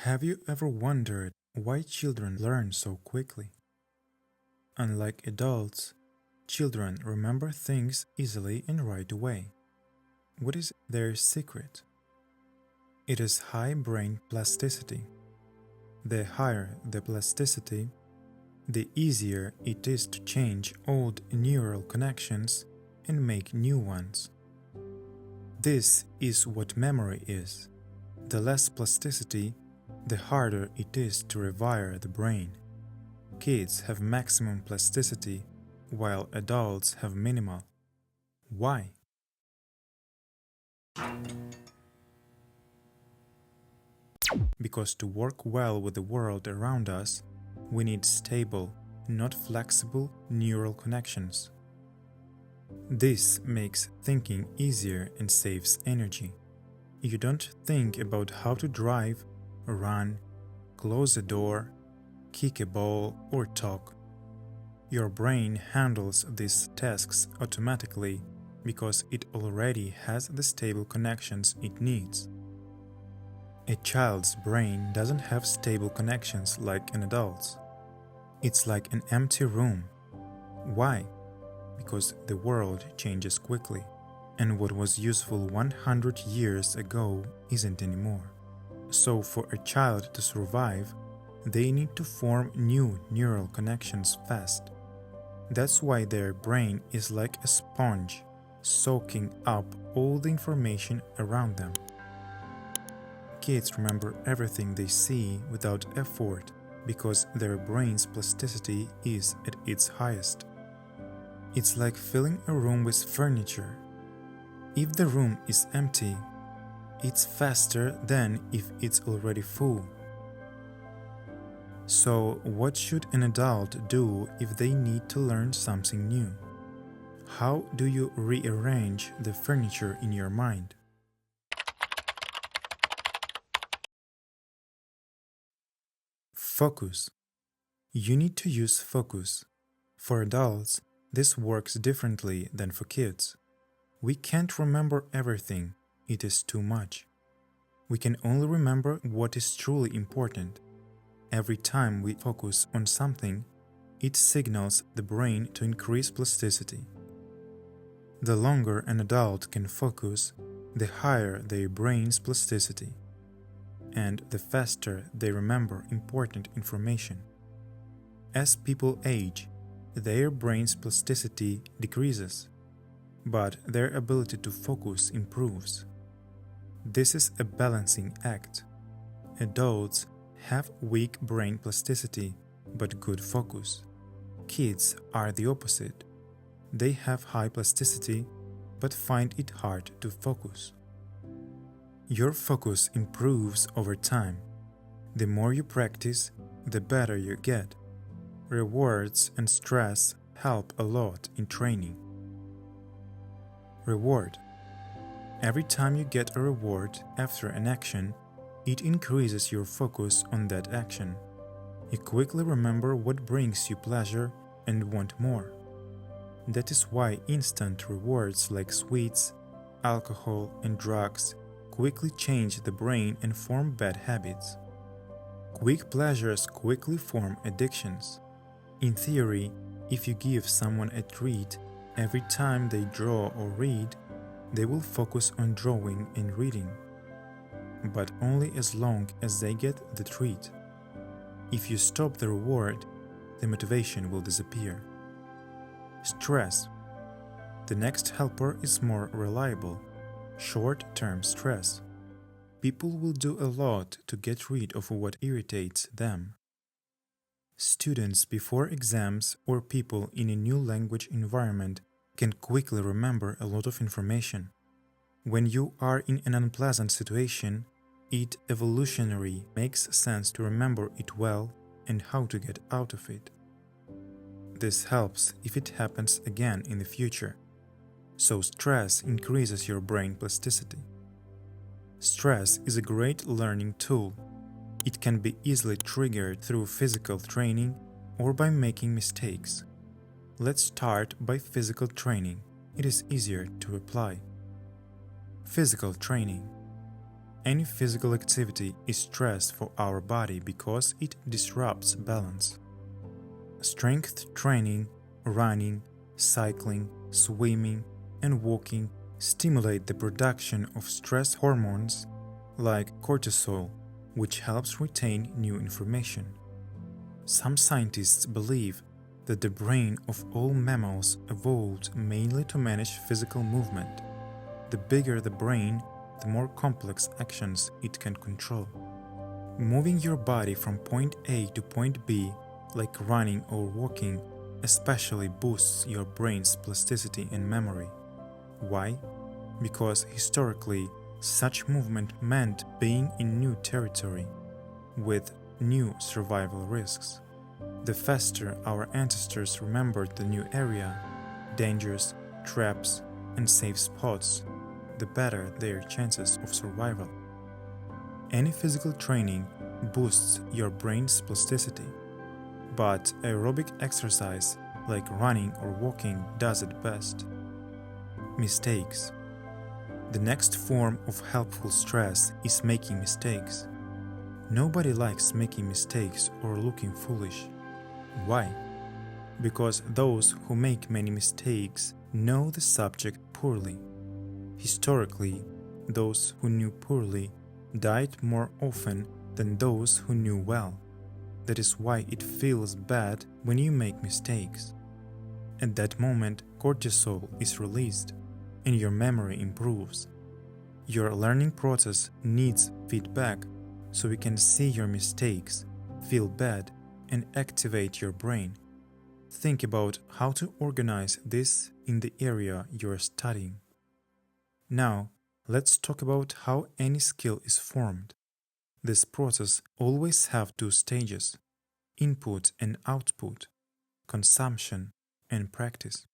Have you ever wondered why children learn so quickly? Unlike adults, children remember things easily and right away. What is their secret? It is high brain plasticity. The higher the plasticity, the easier it is to change old neural connections and make new ones. This is what memory is. The less plasticity, the harder it is to rewire the brain. Kids have maximum plasticity, while adults have minimal. Why? Because to work well with the world around us, we need stable, not flexible neural connections. This makes thinking easier and saves energy. You don't think about how to drive, run, close a door, kick a ball, or talk. Your brain handles these tasks automatically because it already has the stable connections it needs. A child's brain doesn't have stable connections like an adult's. It's like an empty room. Why? Because the world changes quickly, and what was useful 100 years ago isn't anymore. So for a child to survive, they need to form new neural connections fast. That's why their brain is like a sponge, soaking up all the information around them. Kids remember everything they see without effort because their brain's plasticity is at its highest. It's like filling a room with furniture. If the room is empty, it's faster than if it's already full. So, what should an adult do if they need to learn something new? How do you rearrange the furniture in your mind? Focus. You need to use focus. For adults, this works differently than for kids. We can't remember everything, it is too much. We can only remember what is truly important. Every time we focus on something, it signals the brain to increase plasticity. The longer an adult can focus, the higher their brain's plasticity, and the faster they remember important information. As people age, their brain's plasticity decreases, but their ability to focus improves. This is a balancing act. Adults have weak brain plasticity but good focus. Kids are the opposite. They have high plasticity but find it hard to focus. Your focus improves over time. The more you practice, the better you get. Rewards and stress help a lot in training. Reward. Every time you get a reward after an action, it increases your focus on that action. You quickly remember what brings you pleasure and want more. That is why instant rewards like sweets, alcohol, and drugs quickly change the brain and form bad habits. Quick pleasures quickly form addictions. In theory, if you give someone a treat every time they draw or read, they will focus on drawing and reading, but only as long as they get the treat. If you stop the reward, the motivation will disappear. Stress. The next helper is more reliable. Short-term stress. People will do a lot to get rid of what irritates them. Students before exams or people in a new language environment can quickly remember a lot of information. When you are in an unpleasant situation, it evolutionarily makes sense to remember it well and how to get out of it. This helps if it happens again in the future. So stress increases your brain plasticity. Stress is a great learning tool. It can be easily triggered through physical training or by making mistakes. Let's start by physical training. It is easier to apply. Physical training. Any physical activity is stress for our body because it disrupts balance. Strength training, running, cycling, swimming, and walking stimulate the production of stress hormones like cortisol, which helps retain new information. Some scientists believe that the brain of all mammals evolved mainly to manage physical movement. The bigger the brain, the more complex actions it can control. Moving your body from point A to point B, like running or walking, especially boosts your brain's plasticity and memory. Why? Because historically, such movement meant being in new territory, with new survival risks. The faster our ancestors remembered the new area, dangers, traps, and safe spots, the better their chances of survival. Any physical training boosts your brain's plasticity, but aerobic exercise like running or walking does it best. Mistakes. The next form of helpful stress is making mistakes. Nobody likes making mistakes or looking foolish. Why? Because those who make many mistakes know the subject poorly. Historically, those who knew poorly died more often than those who knew well. That is why it feels bad when you make mistakes. At that moment, cortisol is released and your memory improves. Your learning process needs feedback so you can see your mistakes, feel bad, and activate your brain. Think about how to organize this in the area you are studying. Now, let's talk about how any skill is formed. This process always has two stages: input and output, consumption and practice.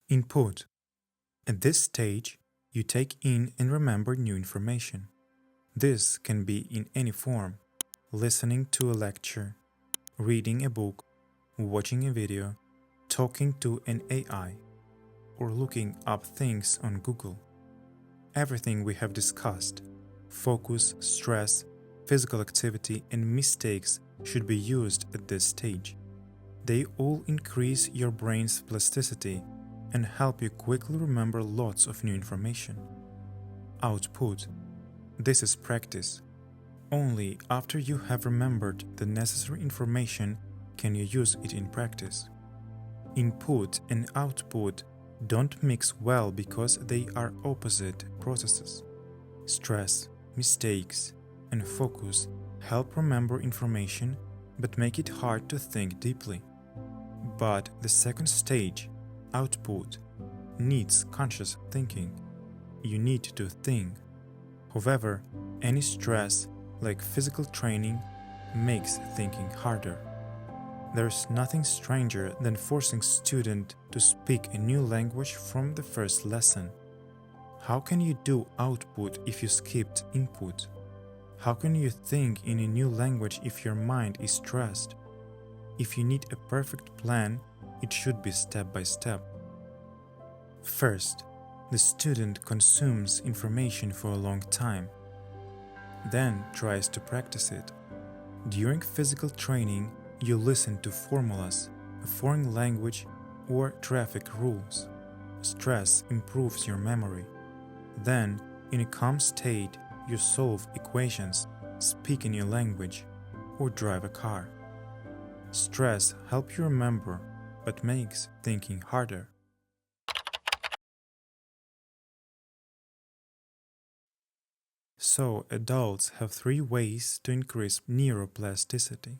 Input. At this stage, you take in and remember new information. This can be in any form: listening to a lecture, reading a book, watching a video, talking to an AI, or looking up things on Google. Everything we have discussed, focus, stress, physical activity, and mistakes should be used at this stage. They all increase your brain's plasticity and help you quickly remember lots of new information. Output. This is practice. Only after you have remembered the necessary information can you use it in practice. Input and output don't mix well because they are opposite processes. Stress, mistakes, and focus help remember information but make it hard to think deeply. But the second stage, output, needs conscious thinking. You need to think. However, any stress, like physical training, makes thinking harder. There's nothing stranger than forcing students to speak a new language from the first lesson. How can you do output if you skipped input? How can you think in a new language if your mind is stressed? If you need a perfect plan, it should be step by step. First, the student consumes information for a long time, then tries to practice it. During physical training, you listen to formulas, a foreign language, or traffic rules. Stress improves your memory. Then, in a calm state, you solve equations, speak a new language, or drive a car. Stress helps you remember, but makes thinking harder. So, adults have three ways to increase neuroplasticity: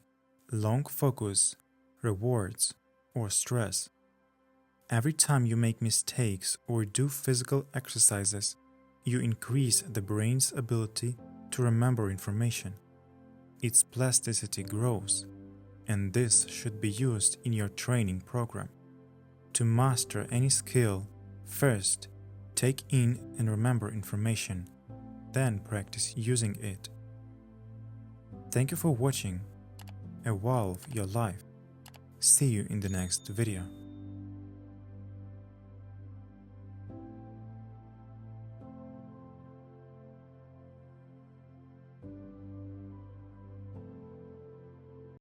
long focus, rewards, or stress. Every time you make mistakes or do physical exercises, you increase the brain's ability to remember information. Its plasticity grows, and this should be used in your training program. To master any skill, first, take in and remember information, then practice using it. Thank you for watching. Evolve your life. See you in the next video.